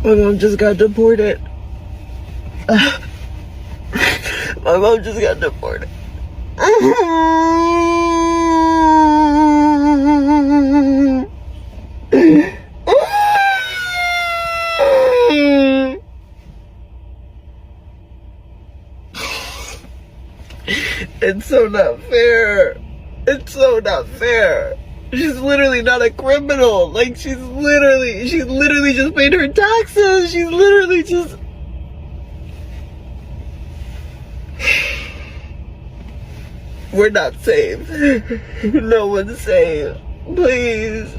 My mom just got deported. My mom just got deported. It's so not fair. It's so not fair. She's literally not a criminal. Like, she's literally just paid her taxes. She's literally just... We're not safe. No one's safe. Please.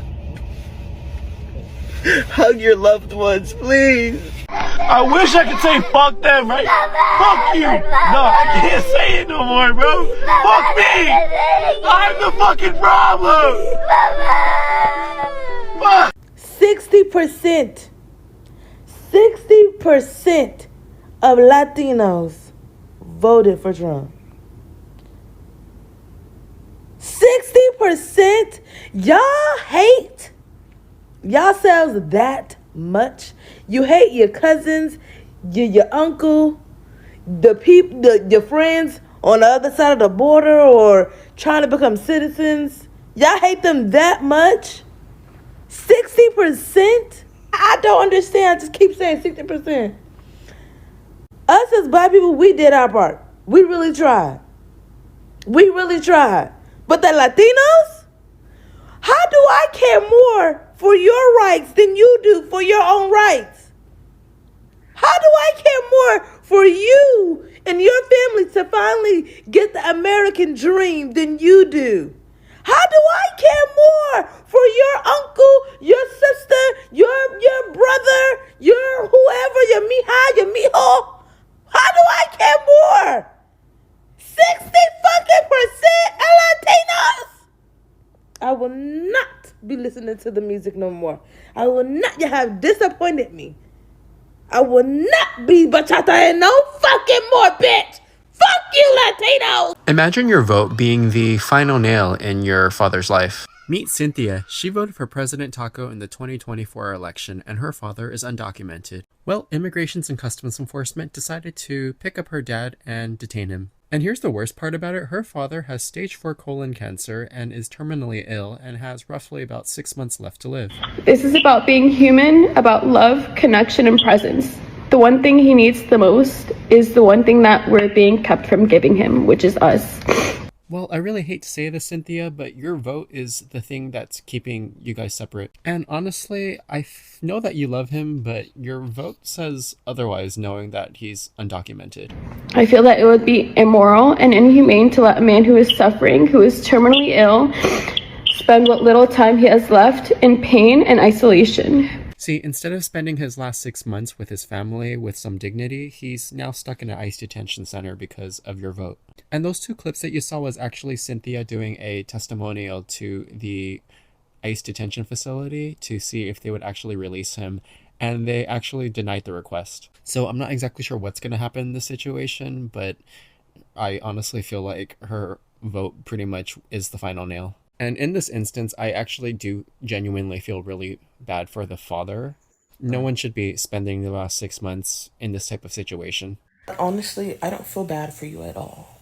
Hug your loved ones, please. I wish I could say fuck them, right? Fuck you! No, I can't say it no more, bro. Fuck me! I'm the fucking problem! Fuck! 60% of Latinos voted for Trump. 60%? Y'all hate yourselves that much? You hate your cousins, your uncle, your friends on the other side of the border or trying to become citizens? Y'all hate them that much? 60%? I don't understand. I just keep saying 60%. Us as black people, we did our part. We really tried. But the Latinos? How do I care more for your rights than you do for your own rights? How do I care more for you and your family to finally get the American dream than you do? How do I care more for your uncle, your sister, your brother, your whoever, your mija, your mijo? How do I care more? 60% of Latinos. I will not be listening to the music no more. I will not. You have disappointed me. I will not be bachata in no fucking more, bitch. Fuck you, Latinos. Imagine your vote being the final nail in your father's life. Meet Cynthia. She voted for President Taco in the 2024 election, and her father is undocumented. Well, Immigrations and Customs Enforcement decided to pick up her dad and detain him. And here's the worst part about it. Her father has stage 4 colon cancer and is terminally ill and has roughly about 6 months left to live. This is about being human, about love, connection, and presence. The one thing he needs the most is the one thing that we're being kept from giving him, which is us. Well, I really hate to say this, Cynthia, but your vote is the thing that's keeping you guys separate. And honestly, I know that you love him, but your vote says otherwise, knowing that he's undocumented. I feel that it would be immoral and inhumane to let a man who is suffering, who is terminally ill, spend what little time he has left in pain and isolation. See, instead of spending his last 6 months with his family with some dignity, he's now stuck in an ICE detention center because of your vote. And those 2 clips that you saw was actually Cynthia doing a testimonial to the ICE detention facility to see if they would actually release him, and they actually denied the request. So I'm not exactly sure what's going to happen in this situation, but I honestly feel like her vote pretty much is the final nail. And in this instance, I actually do genuinely feel really bad for the father. No one should be spending the last 6 months in this type of situation. Honestly, I don't feel bad for you at all.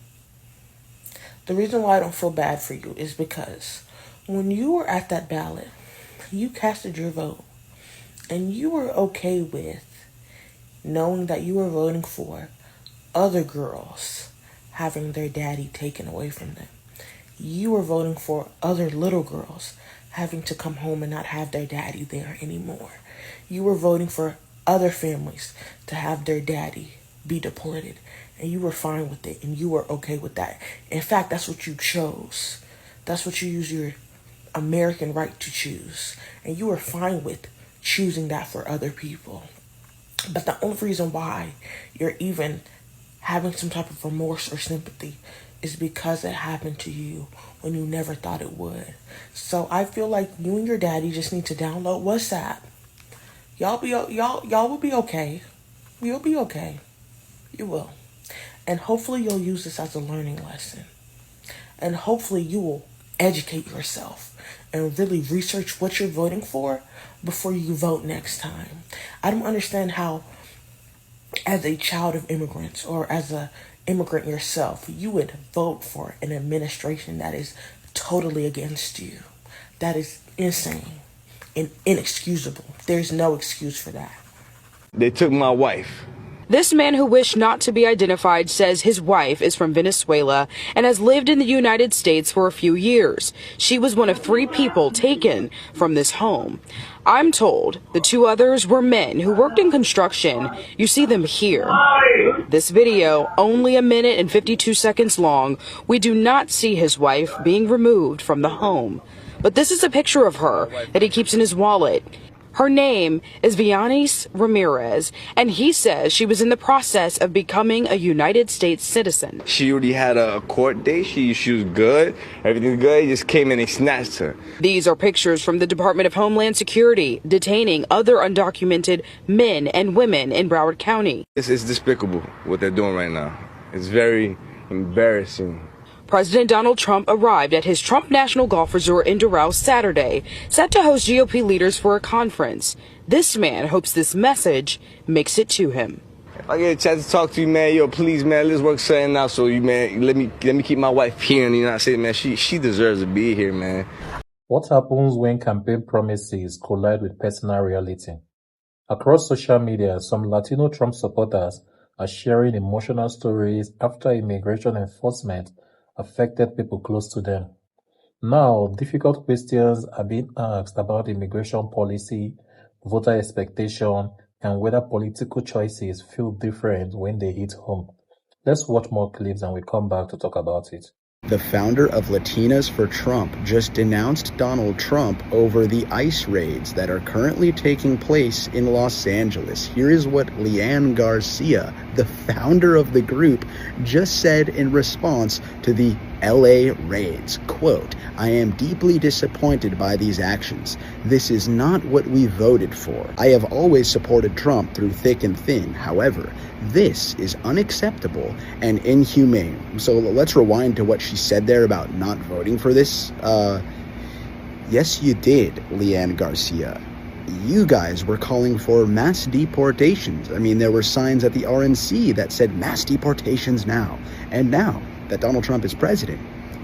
The reason why I don't feel bad for you is because when you were at that ballot, you casted your vote, and you were okay with knowing that you were voting for other girls having their daddy taken away from them. You were voting for other little girls having to come home and not have their daddy there anymore. You were voting for other families to have their daddy be deported, and you were fine with it, and you were okay with that. In fact, that's what you chose. That's what you use your American right to choose, and you were fine with choosing that for other people. But the only reason why you're even having some type of remorse or sympathy is because it happened to you when you never thought it would. So I feel like you and your daddy just need to download WhatsApp. Y'all will be okay. You'll be okay. You will. And hopefully you'll use this as a learning lesson. And hopefully you will educate yourself and really research what you're voting for before you vote next time. I don't understand how, as a child of immigrants or as a immigrant yourself, you would vote for an administration that is totally against you. That is insane and inexcusable. There's no excuse for that. They took my wife. This man who wished not to be identified says his wife is from Venezuela and has lived in the United States for a few years. She was one of 3 people taken from this home. I'm told the 2 others were men who worked in construction. You see them here. This video, only 1 minute and 52 seconds long, we do not see his wife being removed from the home. But this is a picture of her that he keeps in his wallet. Her name is Vianis Ramirez, and he says she was in the process of becoming a United States citizen. She already had a court date. She was good. Everything's good. He just came in and snatched her. These are pictures from the Department of Homeland Security detaining other undocumented men and women in Broward County. It's despicable what they're doing right now. It's very embarrassing. President Donald Trump arrived at his Trump National Golf Resort in Doral Saturday, set to host GOP leaders for a conference. This man hopes this message makes it to him. If I get a chance to talk to you, man, yo, please, man, let's work something out. So you, man, let me keep my wife here in the United States, man. She deserves to be here, man. What happens when campaign promises collide with personal reality? Across social media, some Latino Trump supporters are sharing emotional stories after immigration enforcement affected people close to them. Now, difficult questions are being asked about immigration policy, voter expectation, and whether political choices feel different when they hit home. Let's watch more clips and we'll come back to talk about it. The founder of Latinos for Trump just denounced Donald Trump over the ICE raids that are currently taking place in Los Angeles. Here is what Leanne Garcia, the founder of the group, just said in response to the LA raids. Quote, "I am deeply disappointed by these actions. This is not what we voted for. I have always supported Trump through thick and thin. However, this is unacceptable and inhumane." So let's rewind to what she said there about not voting for this. Yes, you did, Leanne Garcia. You guys were calling for mass deportations. I mean, there were signs at the RNC that said mass deportations now. And now that Donald Trump is president,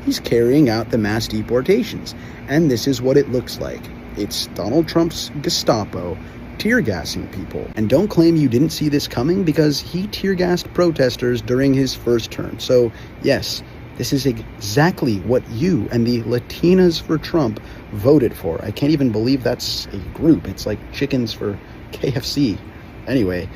he's carrying out the mass deportations. And this is what it looks like. It's Donald Trump's Gestapo tear gassing people. And don't claim you didn't see this coming, because he tear gassed protesters during his first term. So yes, this is exactly what you and the Latinas for Trump voted for. I can't even believe that's a group. It's like chickens for KFC. Anyway,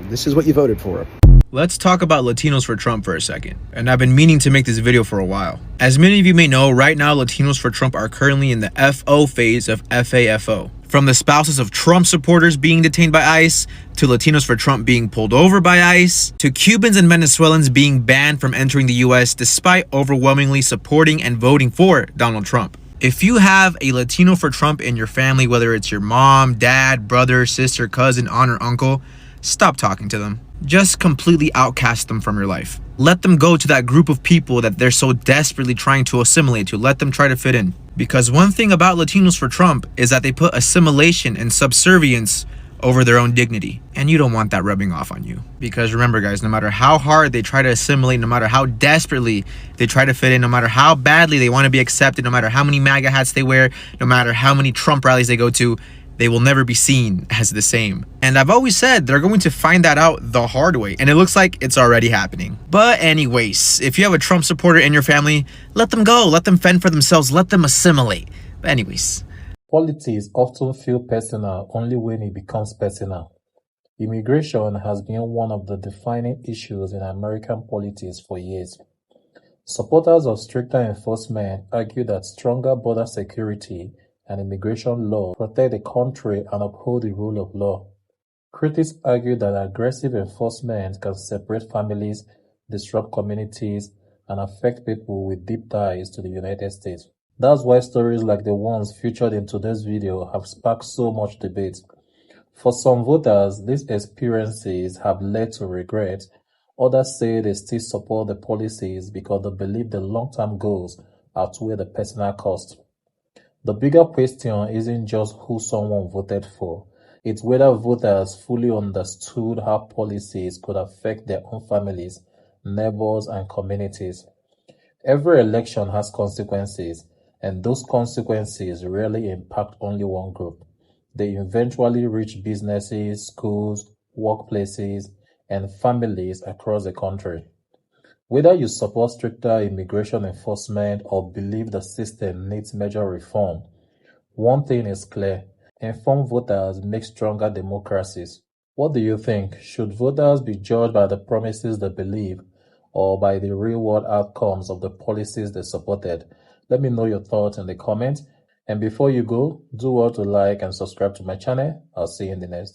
this is what you voted for. Let's talk about Latinos for Trump for a second, and I've been meaning to make this video for a while. As many of you may know, right now Latinos for Trump are currently in the FO phase of FAFO. From the spouses of Trump supporters being detained by ICE, to Latinos for Trump being pulled over by ICE, to Cubans and Venezuelans being banned from entering the US despite overwhelmingly supporting and voting for Donald Trump. If you have a Latino for Trump in your family, whether it's your mom, dad, brother, sister, cousin, aunt, or uncle, stop talking to them. Just completely outcast them from your life. Let them go to that group of people that they're so desperately trying to assimilate to. Let them try to fit in. Because one thing about Latinos for Trump is that they put assimilation and subservience over their own dignity. And you don't want that rubbing off on you. Because remember, guys, no matter how hard they try to assimilate, no matter how desperately they try to fit in, no matter how badly they want to be accepted, no matter how many MAGA hats they wear, no matter how many Trump rallies they go to, they will never be seen as the same. And I've always said they're going to find that out the hard way, and it looks like it's already happening. But anyways, if you have a Trump supporter in your family, let them go, let them fend for themselves, let them assimilate. But anyways. Politics often feel personal only when it becomes personal. Immigration has been one of the defining issues in American politics for years. Supporters of stricter enforcement argue that stronger border security and immigration law protect the country and uphold the rule of law. Critics argue that aggressive enforcement can separate families, disrupt communities, and affect people with deep ties to the United States. That's why stories like the ones featured in today's video have sparked so much debate. For some voters, these experiences have led to regret. Others say they still support the policies because they believe the long-term goals outweigh the personal cost. The bigger question isn't just who someone voted for, it's whether voters fully understood how policies could affect their own families, neighbors, and communities. Every election has consequences, and those consequences rarely impact only one group. They eventually reach businesses, schools, workplaces, and families across the country. Whether you support stricter immigration enforcement or believe the system needs major reform, one thing is clear: informed voters make stronger democracies. What do you think? Should voters be judged by the promises they believe or by the real-world outcomes of the policies they supported? Let me know your thoughts in the comments. And before you go, do well to like and subscribe to my channel. I'll see you in the next.